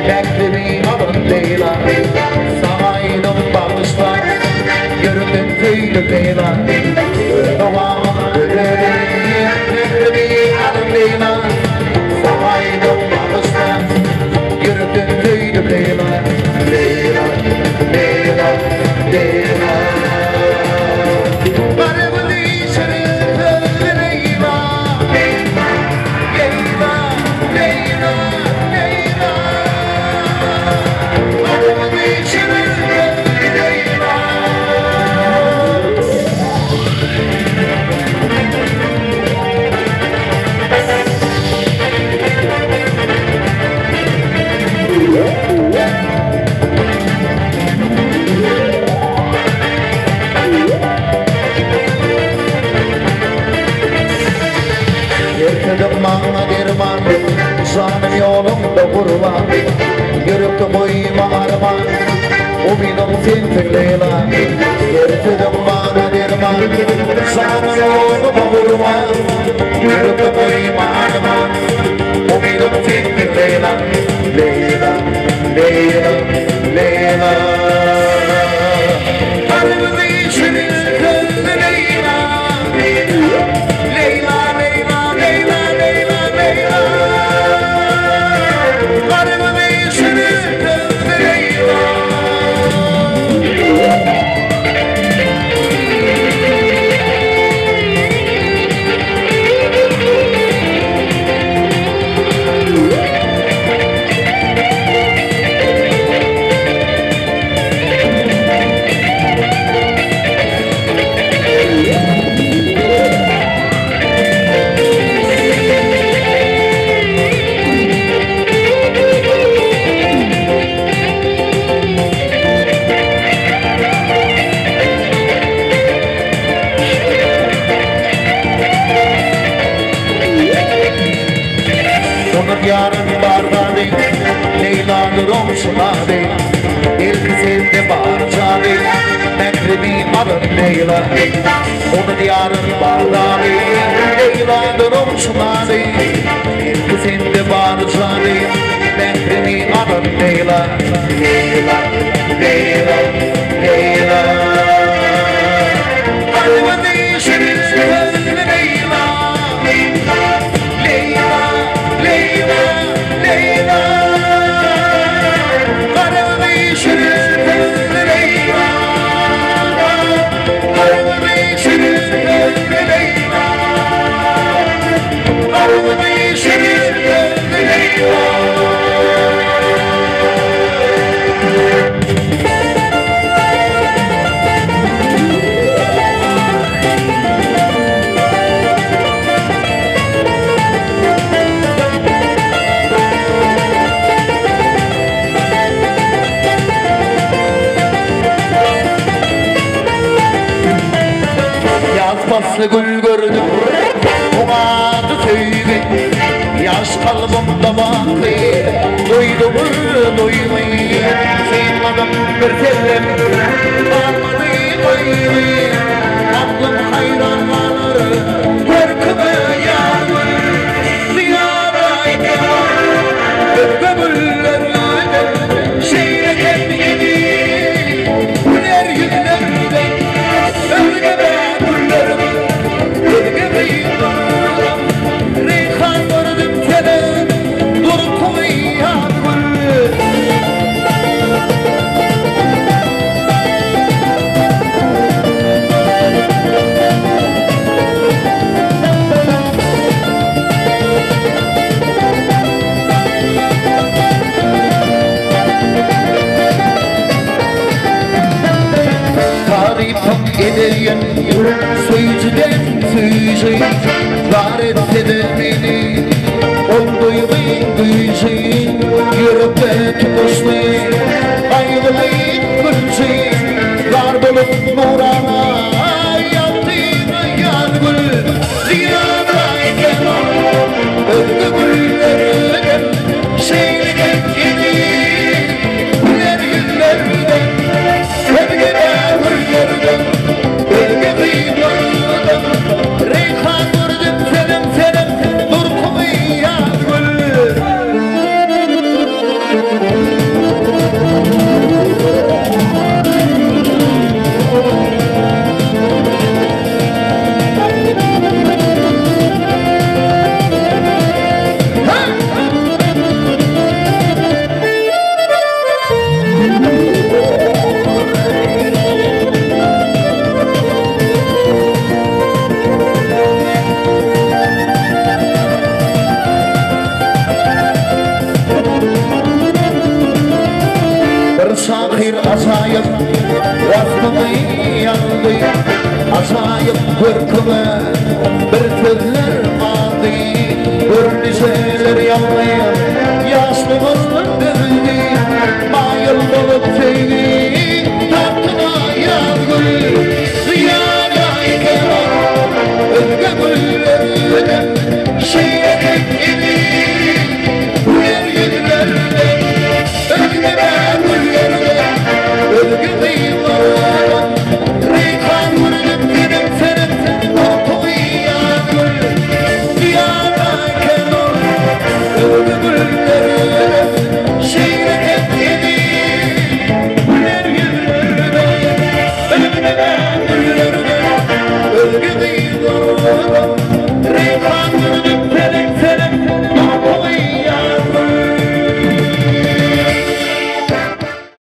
Beklemeyi alın Leyla. Sahaydım bağışla. Yürüdün köylü Leyla. Doğan ölürüm. Beklemeyi alın Leyla. Sahaydım bağışla. Yürüdün köylü Leyla. Leyla, Leyla, Leyla. Varımın içeri köylü Leyla. Leyla, Leyla, Leyla. Varımın içeri köylü Leyla. Yırtıldım bana derman, canım yolumda kurban. Yürüp koyma arman, o benim sensin Leyla. Yırtıldım bana derman, canım yolumda kurban. Yürüp koyma arman, o benim sensin Leyla. Leyla, Leyla, Leyla. Kalbimi içine kıldı Leyla. Leyla, Leyla, Leyla, Leyla, Leyla. Kalbimi içine kıldı Leyla. Onun yarın bardadı, Leyla'nın omşuladı. İlk sende barcadı, Mekrebi alın Leyla. Onun yarın bardadı, Leyla'nın omşuladı. İlk sende barcadı, Mekrebi alın Leyla. Leyla, Leyla, Leyla. Kalbimi içine kıldı Leyla. Leyla, Leyla, Leyla. Kalbimi içine kıldı Leyla. Kalbimi içine kıldı Leyla. Kalbimi içine kıldı Leyla. Paslı gül gördüm, o adı söyle. Yaş kalbimde baktı, duydu mu duymayı. Sevmedim bir kellem, kalmadı koymayı. Aklım hayran kalır, korkumu yağmur. Ziyarayken gömüllerden şeyleken yedi. Güler yüzlerden özgebe güllerim. Özgebe yıllarım, reyhan gördüm seni, dur koyar gül. Tarifim ederyen sözden söze, var etti de beni, olduğumu duyacağım. Yürekte tutuştu, ayrılık gülce, var bulup nurana, yaktığını yangül. Ziyadayken özgü güllerden, şeyleken yedi. Güler yüzlerden, özgebe güllerden, özgebe yıllardan. Reyhan gördüm senin, dur koyar gül. ahir azayıp Vaktımı yandı Azayıp hırkımı Bir tüller aldı Bir niceler yandı Yaşlımız